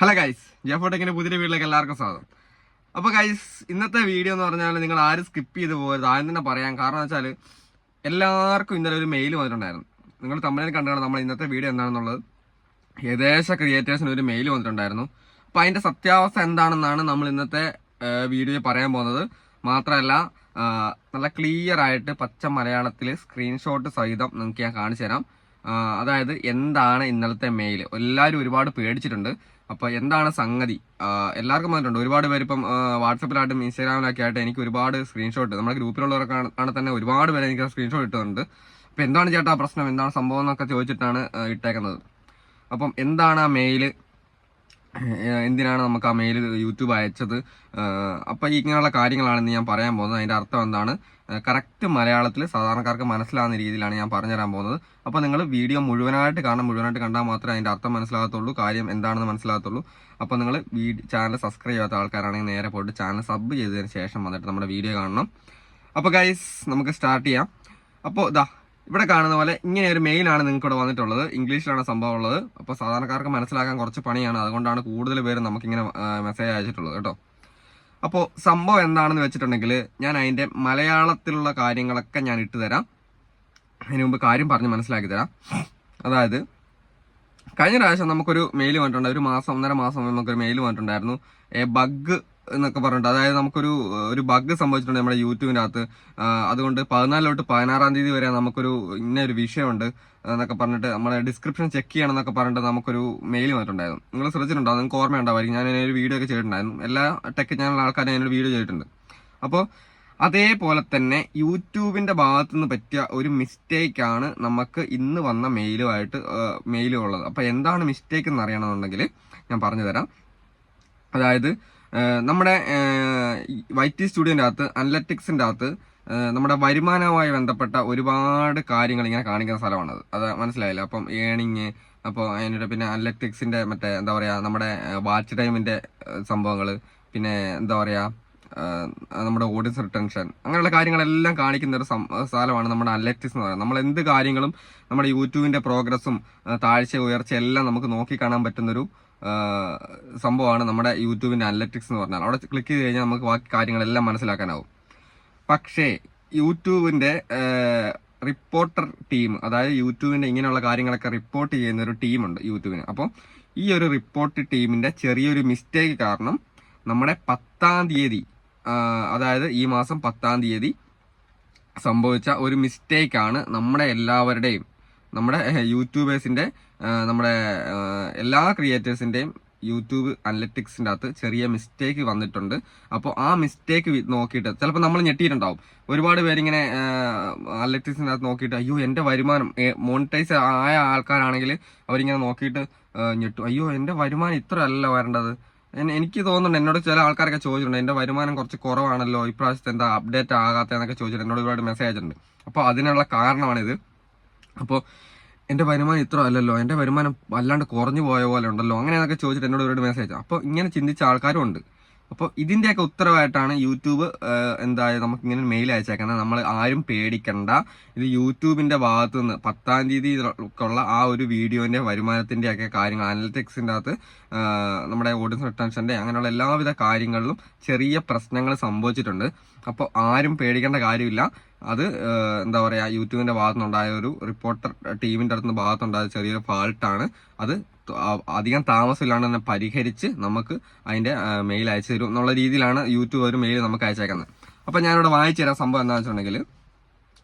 Hello guys, ജെഫോട്ടെക്കിന്റെ പുതിയ വീട്ടിലേക്ക് എല്ലാവർക്കും സ്വാഗതം. അപ്പോൾ ഗൈസ്, ഇന്നത്തെ വീഡിയോ എന്ന് പറഞ്ഞാൽ നിങ്ങൾ ആരും സ്കിപ്പ് ചെയ്ത് പോകരുത്. ആദ്യം തന്നെ പറയാം. കാരണം വെച്ചാൽ എല്ലാവർക്കും ഇന്നലെ ഒരു മെയിൽ വന്നിട്ടുണ്ടായിരുന്നു. നിങ്ങൾ തമ്മിൽ കണ്ടാണ് നമ്മൾ ഇന്നത്തെ വീഡിയോ എന്താണെന്നുള്ളത്. ഏകദേശ ക്രിയേറ്റേഴ്സിന് ഒരു മെയിൽ വന്നിട്ടുണ്ടായിരുന്നു. അപ്പോൾ അതിന്റെ സത്യാവസ്ഥ എന്താണെന്നാണ് നമ്മൾ ഇന്നത്തെ വീഡിയോയിൽ പറയാൻ പോകുന്നത്. മാത്രമല്ല, നല്ല ക്ലിയർ ആയിട്ട് പച്ച മലയാളത്തിൽ സ്ക്രീൻഷോട്ട് സഹിതം നിങ്ങൾക്ക് ഞാൻ കാണിച്ചു തരാം. അതായത് എന്താണ് ഇന്നലത്തെ മെയിൽ. എല്ലാവരും ഒരുപാട് പേടിച്ചിട്ടുണ്ട്. അപ്പോൾ എന്താണ് സംഗതി എല്ലാവർക്കും വന്നിട്ടുണ്ട്. ഒരുപാട് പേര് ഇപ്പം വാട്സപ്പിലായിട്ടും ഇൻസ്റ്റാഗ്രാമിലൊക്കെ ആയിട്ട് എനിക്ക് ഒരുപാട് സ്ക്രീൻഷോട്ട്, നമ്മുടെ ഗ്രൂപ്പിലുള്ളവർക്കാണ് തന്നെ ഒരുപാട് പേര് എനിക്ക് സ്ക്രീൻഷോട്ട് ഇട്ടുന്നുണ്ട്. അപ്പോൾ എന്താണ് ചേട്ടാ പ്രശ്നം, എന്താണ് സംഭവം എന്നൊക്കെ ചോദിച്ചിട്ടാണ് ഇട്ടേക്കുന്നത്. അപ്പം എന്താണ് ആ മെയിൽ, എന്തിനാണ് നമുക്ക് ആ മെയിൽ യൂട്യൂബ് അയച്ചത്, അപ്പം ഇങ്ങനെയുള്ള കാര്യങ്ങളാണ് ഞാൻ പറയാൻ പോകുന്നത്. അതിൻ്റെ അർത്ഥം എന്താണ് കറക്റ്റ് മലയാളത്തിൽ സാധാരണക്കാർക്ക് മനസ്സിലാവുന്ന രീതിയിലാണ് ഞാൻ പറഞ്ഞുതരാൻ പോകുന്നത്. അപ്പോൾ നിങ്ങൾ വീഡിയോ മുഴുവനായിട്ട് കാണണം. മുഴുവനായിട്ട് കണ്ടാൽ മാത്രമേ അതിൻ്റെ അർത്ഥം മനസ്സിലാകത്തുള്ളൂ, കാര്യം എന്താണെന്ന് മനസ്സിലാകത്തുള്ളൂ. അപ്പോൾ നിങ്ങൾ ചാനൽ സബ്സ്ക്രൈബ് ചെയ്യാത്ത ആൾക്കാരാണെങ്കിൽ നേരെ പോയിട്ട് ചാനൽ സബ് ചെയ്തതിന് ശേഷം വന്നിട്ട് നമ്മുടെ വീഡിയോ കാണണം. അപ്പോൾ ഗൈസ്, നമുക്ക് സ്റ്റാർട്ട് ചെയ്യാം. അപ്പോൾ ഇവിടെ കാണുന്ന പോലെ ഇങ്ങനെ ഒരു മെയിലാണ് നിങ്ങൾക്ക് ഇവിടെ വന്നിട്ടുള്ളത്. ഇംഗ്ലീഷിലാണ് സംഭവം ഉള്ളത്. അപ്പോൾ സാധാരണക്കാർക്ക് മനസ്സിലാക്കാൻ കുറച്ച് പണിയാണ്. അതുകൊണ്ടാണ് കൂടുതൽ പേര് നമുക്കിങ്ങനെ മെസ്സേജ് അയച്ചിട്ടുള്ളത് കേട്ടോ. അപ്പോൾ സംഭവം എന്താണെന്ന് വെച്ചിട്ടുണ്ടെങ്കിൽ ഞാൻ അതിൻ്റെ മലയാളത്തിലുള്ള കാര്യങ്ങളൊക്കെ ഞാൻ ഇട്ട് തരാം. അതിന് മുമ്പ് കാര്യം പറഞ്ഞ് മനസ്സിലാക്കി തരാം. അതായത് കഴിഞ്ഞ പ്രാവശ്യം നമുക്കൊരു മെയിൽ വന്നിട്ടുണ്ട്. ഒരു മാസം 1.5 മാസം നമുക്കൊരു മെയിൽ വന്നിട്ടുണ്ടായിരുന്നു. ബഗ് എന്നൊക്കെ പറഞ്ഞിട്ട്, അതായത് നമുക്കൊരു ബഗ് സംഭവിച്ചിട്ടുണ്ട് നമ്മുടെ യൂട്യൂബിൻ്റെ അകത്ത്. അതുകൊണ്ട് 14 തൊട്ട് 16 തീയതി വരെ നമുക്കൊരു ഇന്നൊരു വിഷയമുണ്ട് എന്നൊക്കെ പറഞ്ഞിട്ട് നമ്മുടെ ഡിസ്ക്രിപ്ഷൻ ചെക്ക് ചെയ്യണം എന്നൊക്കെ പറഞ്ഞിട്ട് നമുക്കൊരു മെയിൽ വന്നിട്ടുണ്ടായിരുന്നു. നിങ്ങൾ ശ്രദ്ധിച്ചിട്ടുണ്ടോ? നിങ്ങൾക്ക് ഓർമ്മയുണ്ടാവുമായിരിക്കും. ഞാൻ അതിനൊരു വീഡിയോ ഒക്കെ ചെയ്തിട്ടുണ്ടായിരുന്നു. എല്ലാ ടെക് ചാനൽ ആൾക്കാരും അതിനൊരു വീഡിയോ ചെയ്തിട്ടുണ്ട്. അപ്പോൾ അതേപോലെ തന്നെ യൂട്യൂബിന്റെ ഭാഗത്തു നിന്ന് പറ്റിയ ഒരു മിസ്റ്റേക്കാണ് നമുക്ക് ഇന്ന് വന്ന മെയിലുള്ളത്. അപ്പോൾ എന്താണ് മിസ്റ്റേക്ക് എന്ന് അറിയണമെന്നുണ്ടെങ്കിൽ ഞാൻ പറഞ്ഞു തരാം. അതായത് നമ്മുടെ വൈറ്റി സ്റ്റുഡിയോന്റെ അകത്ത് അനലറ്റിക്സിന്റെ അകത്ത് നമ്മുടെ വരുമാനവുമായി ബന്ധപ്പെട്ട ഒരുപാട് കാര്യങ്ങൾ ഇങ്ങനെ കാണിക്കുന്ന സ്ഥലമാണത്. അത് മനസ്സിലായില്ല. അപ്പം ഏണിങ്, അപ്പോൾ അതിൻ്റെ പിന്നെ അനലറ്റിക്സിന്റെ മറ്റേ എന്താ പറയാ, നമ്മുടെ വാച്ച് ടൈമിന്റെ സംഭവങ്ങൾ, പിന്നെ എന്താ പറയാ നമ്മുടെ ഓഡിയൻസ് റിട്ടൻഷൻ, അങ്ങനെയുള്ള കാര്യങ്ങളെല്ലാം കാണിക്കുന്ന ഒരു സ്ഥലമാണ് നമ്മുടെ അനലറ്റിക്സ് എന്ന് പറയുന്നത്. നമ്മൾ എന്ത് കാര്യങ്ങളും നമ്മുടെ യൂട്യൂബിന്റെ പ്രോഗ്രസും താഴ്ച ഉയർച്ച എല്ലാം നമുക്ക് നോക്കി കാണാൻ പറ്റുന്നൊരു സംഭവമാണ് നമ്മുടെ യൂട്യൂബിന്റെ അനലറ്റിക്സ് എന്ന് പറഞ്ഞാൽ. അവിടെ ക്ലിക്ക് ചെയ്ത് കഴിഞ്ഞാൽ നമുക്ക് ബാക്കി കാര്യങ്ങളെല്ലാം മനസ്സിലാക്കാനാവും. പക്ഷേ യൂട്യൂബിന്റെ റിപ്പോർട്ടർ ടീം, അതായത് യൂട്യൂബിന്റെ ഇങ്ങനെയുള്ള കാര്യങ്ങളൊക്കെ റിപ്പോർട്ട് ചെയ്യുന്ന ഒരു ടീമുണ്ട് യൂട്യൂബിന്. അപ്പോൾ ഈ ഒരു റിപ്പോർട്ട് ടീമിന്റെ ചെറിയൊരു മിസ്റ്റേക്ക് കാരണം നമ്മുടെ 10-ാം തീയതി, അതായത് ഈ മാസം 10-ാം തീയതി സംഭവിച്ച ഒരു മിസ്റ്റേക്കാണ് നമ്മുടെ എല്ലാവരുടെയും, നമ്മുടെ യൂട്യൂബേഴ്സിന്റെ, നമ്മുടെ എല്ലാ ക്രിയേറ്റേഴ്സിന്റെയും യൂട്യൂബ് അനലറ്റിക്സിന്റെ അകത്ത് ചെറിയ മിസ്റ്റേക്ക് വന്നിട്ടുണ്ട്. അപ്പോൾ ആ മിസ്റ്റേക്ക് നോക്കിയിട്ട് ചിലപ്പോൾ നമ്മൾ ഞെട്ടിയിട്ടുണ്ടാവും. ഒരുപാട് പേരിങ്ങനെ അനലറ്റിക്സിന്റെ അകത്ത് നോക്കിയിട്ട് അയ്യോ എൻ്റെ വരുമാനം, മോണിറ്റൈസ് ആയ ആൾക്കാരാണെങ്കിൽ അവരിങ്ങനെ നോക്കിയിട്ട് ഞെട്ടും. അയ്യോ എൻ്റെ വരുമാനം ഇത്ര അല്ല വരേണ്ടത്. എനിക്ക് തോന്നുന്നുണ്ട്, എന്നോട് ചില ആൾക്കാരൊക്കെ ചോദിച്ചിട്ടുണ്ട് എൻ്റെ വരുമാനം കുറച്ച് കുറവാണല്ലോ, ഇപ്രാവശ്യത്തെ എന്താ അപ്ഡേറ്റ് ആകാത്തതെന്നൊക്കെ ചോദിച്ചിട്ട് എന്നോട് ഒരുപാട് മെസ്സേജ് അയച്ചിട്ടുണ്ട്. അപ്പോൾ അതിനുള്ള കാരണമാണിത്. അപ്പോൾ എൻ്റെ വരുമാനം ഇത്ര അല്ലല്ലോ, എൻ്റെ വരുമാനം വല്ലാണ്ട് കുറഞ്ഞു പോയ പോലെ ഉണ്ടല്ലോ, അങ്ങനെയൊക്കെ ചോദിച്ചിട്ട് എന്നോട് ഒരുപാട് മെസ്സേജ്. അപ്പോൾ ഇങ്ങനെ ചിന്തിച്ച ആൾക്കാരും ഉണ്ട്. അപ്പോൾ ഇതിൻ്റെയൊക്കെ ഉത്തരവായിട്ടാണ് യൂട്യൂബ് എന്തായാലും നമുക്ക് ഇങ്ങനെ മെയിൽ അയച്ചേക്കുന്നത്. നമ്മൾ ആരും പേടിക്കണ്ട. ഇത് യൂട്യൂബിന്റെ ഭാഗത്തു നിന്ന് 10-ാം തീയതിക്കുള്ള ആ ഒരു വീഡിയോന്റെ വരുമാനത്തിന്റെ ഒക്കെ കാര്യങ്ങൾ അനലിറ്റിക്സിന്റെ അകത്ത് നമ്മുടെ ഓഡിയൻസ് റിട്ടൻഷന്റെ അങ്ങനെയുള്ള എല്ലാവിധ കാര്യങ്ങളിലും ചെറിയ പ്രശ്നങ്ങൾ സംഭവിച്ചിട്ടുണ്ട്. അപ്പോൾ ആരും പേടിക്കേണ്ട കാര്യമില്ല. അത് എന്താ പറയാ, യൂട്യൂബിന്റെ ഭാഗത്തുനിന്നുണ്ടായ ഒരു റിപ്പോർട്ടർ ടീമിന്റെ അടുത്ത് ഭാഗത്തുണ്ടായ ചെറിയൊരു ഫാൾട്ടാണ്. അത് അധികം താമസമില്ലാണ്ട് തന്നെ പരിഹരിച്ച് നമുക്ക് അതിന്റെ മെയിൽ അയച്ചു തരും എന്നുള്ള രീതിയിലാണ് യൂട്യൂബ് ഒരു മെയിൽ നമുക്ക് അയച്ചേക്കുന്നത്. അപ്പൊ ഞാനിവിടെ വായിച്ചു തരാം. സംഭവം എന്താണെന്ന് വെച്ചിട്ടുണ്ടെങ്കിൽ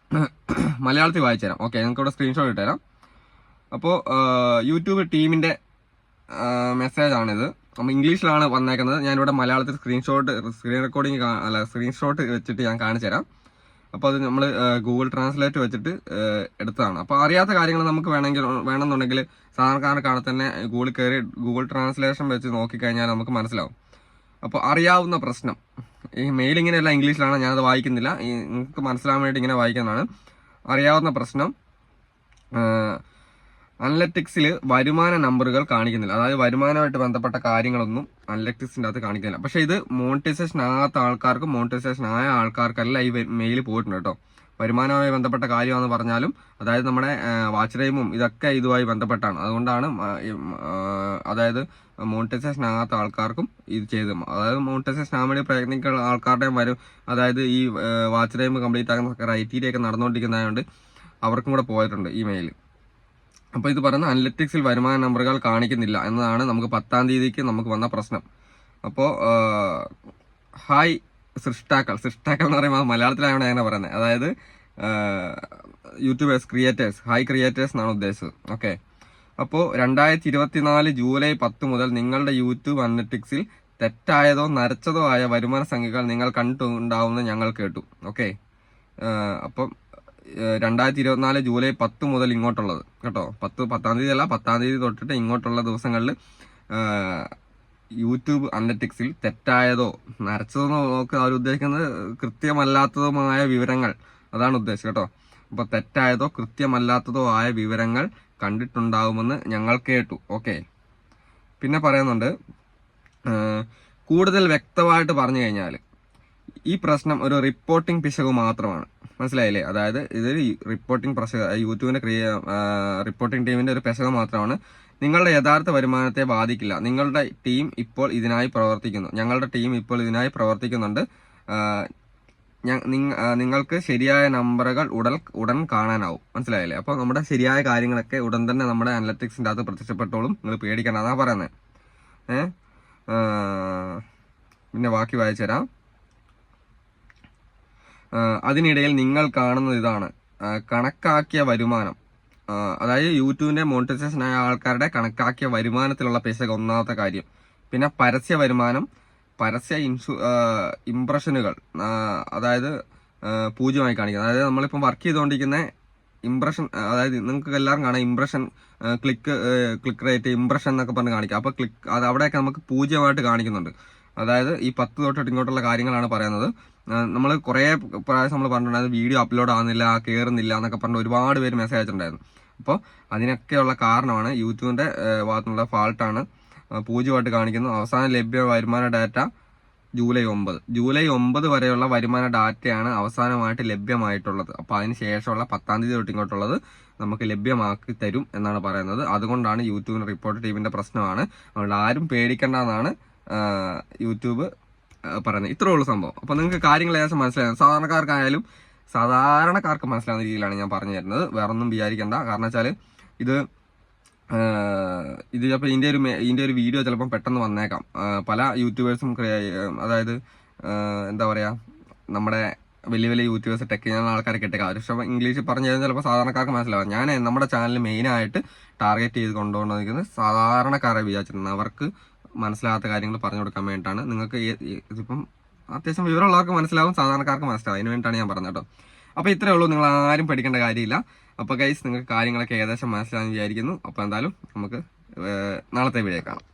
മലയാളത്തിൽ വായിച്ചു തരാം. ഓക്കെ, നിങ്ങൾക്ക് ഇവിടെ സ്ക്രീൻഷോട്ട് ഇട്ടുതരാം. അപ്പോൾ യൂട്യൂബ് ടീമിന്റെ മെസ്സേജാണിത്. അപ്പം ഇംഗ്ലീഷിലാണ് വന്നേക്കുന്നത്. ഞാനിവിടെ മലയാളത്തിൽ സ്ക്രീൻഷോട്ട് വെച്ചിട്ട് ഞാൻ കാണിച്ചു തരാം. അപ്പോൾ അത് നമ്മൾ ഗൂഗിൾ ട്രാൻസ്ലേറ്റ് വെച്ചിട്ട് എടുത്തതാണ്. അപ്പോൾ അറിയാത്ത കാര്യങ്ങൾ നമുക്ക് വേണമെന്നുണ്ടെങ്കിൽ സാധാരണക്കാർക്കാണ് തന്നെ ഗൂഗിൾ കയറി ഗൂഗിൾ ട്രാൻസ്ലേഷൻ വെച്ച് നോക്കിക്കഴിഞ്ഞാൽ നമുക്ക് മനസ്സിലാവും. അപ്പോൾ അറിയാവുന്ന പ്രശ്നം, ഈ മെയിൽ ഇങ്ങനെയല്ല, ഇംഗ്ലീഷിലാണ്, ഞാനത് വായിക്കുന്നില്ല, നിങ്ങൾക്ക് മനസ്സിലാവാൻ വേണ്ടി ഇങ്ങനെ വായിക്കുന്നതാണ്. അറിയാവുന്ന പ്രശ്നം, അനലറ്റിക്സിൽ വരുമാന നമ്പറുകൾ കാണിക്കുന്നില്ല. അതായത് വരുമാനമായിട്ട് ബന്ധപ്പെട്ട കാര്യങ്ങളൊന്നും അനലറ്റിക്സിന്റെ അകത്ത് കാണിക്കുന്നില്ല. പക്ഷെ ഇത് മോണിറ്റൈസേഷൻ ആകാത്ത ആൾക്കാർക്കും മോണിറ്റൈസേഷൻ ആയ ആൾക്കാർക്കല്ല ഈ മെയിൽ പോയിട്ടുണ്ട് കേട്ടോ. വരുമാനവുമായി ബന്ധപ്പെട്ട കാര്യമാണെന്ന് പറഞ്ഞാലും, അതായത് നമ്മുടെ വാച്ച് ടൈമും ഇതൊക്കെ ഇതുമായി ബന്ധപ്പെട്ടാണ്. അതുകൊണ്ടാണ് അതായത് മോണിറ്റൈസേഷൻ ആകാത്ത ആൾക്കാർക്കും ഇത് ചെയ്തു. അതായത് മോണിറ്റൈസേഷൻ ആകാൻ വേണ്ടി പ്രയത്നിക്കുന്ന ആൾക്കാരുടെയും വരും, അതായത് ഈ വാച്ച് ടൈം കംപ്ലീറ്റ് ആകുന്ന ക്രൈറ്റീരിയ ഒക്കെ നടന്നുകൊണ്ടിരിക്കുന്നതായതുകൊണ്ട് അവർക്കും കൂടെ പോയിട്ടുണ്ട് ഈ മെയിൽ. അപ്പോൾ ഇത് പറയുന്ന അനലിറ്റിക്സിൽ വരുമാന നമ്പറുകൾ കാണിക്കുന്നില്ല എന്നതാണ് നമുക്ക് 10-ാം തീയതിക്ക് നമുക്ക് വന്ന പ്രശ്നം. അപ്പോൾ ഹായ് സൃഷ്ടാക്കൾ എന്ന് പറയുമ്പോൾ മലയാളത്തിലായതുകൊണ്ട് അങ്ങനെ പറയുന്നത്, അതായത് യൂട്യൂബേഴ്സ്, ക്രിയേറ്റേഴ്സ്, ഹായ് ക്രിയേറ്റേഴ്സ് എന്നാണ് ഉദ്ദേശിച്ചത്. ഓക്കെ, അപ്പോൾ 2024 ജൂലൈ 10 മുതൽ നിങ്ങളുടെ യൂട്യൂബ് അനലിറ്റിക്സിൽ തെറ്റായതോ നരച്ചതോ ആയ വരുമാന സംഖ്യകൾ നിങ്ങൾ കണ്ടുണ്ടാവുമെന്ന് ഞങ്ങൾ കേട്ടു. ഓക്കെ, അപ്പം 2024 ജൂലൈ 10 മുതൽ ഇങ്ങോട്ടുള്ളത് കേട്ടോ, 10-ാം തീയതി അല്ല, 10-ാം തീയതി തൊട്ടിട്ട് ഇങ്ങോട്ടുള്ള ദിവസങ്ങളിൽ യൂട്യൂബ് അനലിറ്റിക്സിൽ തെറ്റായതോ നരച്ചതോ നോക്ക് അവർ ഉദ്ദേശിക്കുന്നത് കൃത്യമല്ലാത്തതുമായ വിവരങ്ങൾ, അതാണ് ഉദ്ദേശിച്ചത് കേട്ടോ. അപ്പോൾ തെറ്റായതോ കൃത്യമല്ലാത്തതോ ആയ വിവരങ്ങൾ കണ്ടിട്ടുണ്ടാവുമെന്ന് ഞങ്ങൾ കേട്ടു. ഓക്കെ, പിന്നെ പറയുന്നുണ്ട്, കൂടുതൽ വ്യക്തമായിട്ട് പറഞ്ഞു കഴിഞ്ഞാൽ ഈ പ്രശ്നം ഒരു റിപ്പോർട്ടിംഗ് പിശക് മാത്രമാണ്. മനസ്സിലായില്ലേ? അതായത് ഇതൊരു റിപ്പോർട്ടിംഗ് യൂട്യൂബിന്റെ റിപ്പോർട്ടിംഗ് ടീമിന്റെ ഒരു പിശക് മാത്രമാണ്. നിങ്ങളുടെ യഥാർത്ഥ വരുമാനത്തെ ബാധിക്കില്ല. ഞങ്ങളുടെ ടീം ഇപ്പോൾ ഇതിനായി പ്രവർത്തിക്കുന്നുണ്ട്. നിങ്ങൾക്ക് ശരിയായ നമ്പറുകൾ ഉടൻ കാണാനാവും. മനസ്സിലായില്ലേ? അപ്പോൾ നമ്മുടെ ശരിയായ കാര്യങ്ങളൊക്കെ ഉടൻ തന്നെ നമ്മുടെ അനലറ്റിക്സിന്റെ അകത്ത് പ്രത്യക്ഷപ്പെട്ടോളും. നിങ്ങൾ പേടിക്കണ്ട, അതാ പറയുന്നത്. പിന്നെ ബാക്കി വായിച്ചു തരാം. അതിനിടയിൽ നിങ്ങൾ കാണുന്നത് ഇതാണ്: കണക്കാക്കിയ വരുമാനം, അതായത് യൂട്യൂബിന്റെ മോണിറ്റൈസേഷൻ ആയ ആൾക്കാരുടെ കണക്കാക്കിയ വരുമാനത്തിലുള്ള പിശക് ഒന്നാമത്തെ കാര്യം. പിന്നെ പരസ്യ വരുമാനം, ഇംപ്രഷനുകൾ, അതായത് 0 കാണിക്കുന്നത്. അതായത് നമ്മളിപ്പം വർക്ക് ചെയ്തുകൊണ്ടിരിക്കുന്ന ഇംപ്രഷൻ, അതായത് നിങ്ങൾക്ക് എല്ലാവരും കാണാം ഇംപ്രഷൻ, ക്ലിക്ക് റേറ്റ്, ഇംപ്രഷൻ എന്നൊക്കെ പറഞ്ഞ് കാണിക്കാം. അപ്പോൾ അത് അവിടെയൊക്കെ നമുക്ക് 0 കാണിക്കുന്നുണ്ട്. അതായത് ഈ 10 തൊട്ടിട്ട് ഇങ്ങോട്ടുള്ള കാര്യങ്ങളാണ് പറയുന്നത്. നമ്മൾ കുറേ പ്രാവശ്യം നമ്മൾ പറഞ്ഞിട്ടുണ്ടായിരുന്നു വീഡിയോ അപ്ലോഡ് ആകുന്നില്ല, കയറുന്നില്ല എന്നൊക്കെ പറഞ്ഞ് ഒരുപാട് പേര് മെസ്സേജ് അയച്ചിട്ടുണ്ടായിരുന്നു. അപ്പോൾ അതിനൊക്കെയുള്ള കാരണമാണ് യൂട്യൂബിന്റെ ഭാഗത്തുനിന്നുള്ള ഫാൾട്ടാണ്. 0 കാണിക്കുന്നു. അവസാന ലഭ്യ വരുമാന ഡാറ്റ ജൂലൈ 9 വരെയുള്ള വരുമാന ഡാറ്റയാണ് അവസാനമായിട്ട് ലഭ്യമായിട്ടുള്ളത്. അപ്പോൾ അതിന് ശേഷമുള്ള 10-ാം തീയതി തൊട്ട് ഇങ്ങോട്ടുള്ളത് നമുക്ക് ലഭ്യമാക്കി തരും എന്നാണ് പറയുന്നത്. അതുകൊണ്ടാണ് യൂട്യൂബിന്റെ റിപ്പോർട്ട് ടീമിന്റെ പ്രശ്നമാണ്. അതുകൊണ്ട് ആരും പേടിക്കേണ്ടെന്നാണ് യൂട്യൂബ് പറയുന്നത്. ഇത്രേ ഉള്ളൂ സംഭവം. അപ്പോൾ നിങ്ങൾക്ക് കാര്യങ്ങൾ ഏകദേശം മനസ്സിലാകും. സാധാരണക്കാർക്ക് മനസ്സിലാവുന്ന രീതിയിലാണ് ഞാൻ പറഞ്ഞു തരുന്നത്. വേറൊന്നും വിചാരിക്കേണ്ട. കാരണം വെച്ചാൽ ഇത് ചിലപ്പോൾ ഇതിന്റെ ഒരു വീഡിയോ ചിലപ്പം പെട്ടെന്ന് വന്നേക്കാം. പല യൂട്യൂബേഴ്സും, അതായത് എന്താ പറയുക, നമ്മുടെ വലിയ യൂട്യൂബേഴ്സ്, ടെക് ചെയ്യുന്ന ആൾക്കാരൊക്കെ ഇട്ടേക്കാം. പക്ഷേ ഇംഗ്ലീഷിൽ പറഞ്ഞു കഴിഞ്ഞാൽ ചിലപ്പോൾ സാധാരണക്കാർക്ക് മനസ്സിലാവും. ഞാൻ നമ്മുടെ ചാനൽ മെയിനായിട്ട് ടാർഗറ്റ് ചെയ്ത് കൊണ്ടുപോകുന്നത് സാധാരണക്കാരെ വിചാരിച്ചിട്ടുണ്ട്. അവർക്ക് മനസ്സിലാകാത്ത കാര്യങ്ങൾ പറഞ്ഞു കൊടുക്കാൻ വേണ്ടിയിട്ടാണ്. നിങ്ങൾക്ക് ഇതിപ്പം അത്യാവശ്യം വിവരമുള്ളവർക്ക് മനസ്സിലാവും, സാധാരണക്കാർക്ക് മനസ്സിലാവും. അതിന് വേണ്ടിയിട്ടാണ് ഞാൻ പറഞ്ഞത് കേട്ടോ. അപ്പോൾ ഇത്രയേ ഉള്ളൂ, നിങ്ങൾ ആരും പഠിക്കേണ്ട കാര്യമില്ല. അപ്പോൾ ഗൈസ്, നിങ്ങൾക്ക് കാര്യങ്ങളൊക്കെ ഏകദേശം മനസ്സിലാകുമെന്ന് വിചാരിക്കുന്നു. അപ്പോൾ എന്തായാലും നമുക്ക് നാളത്തെ വീഡിയോ കാണാം.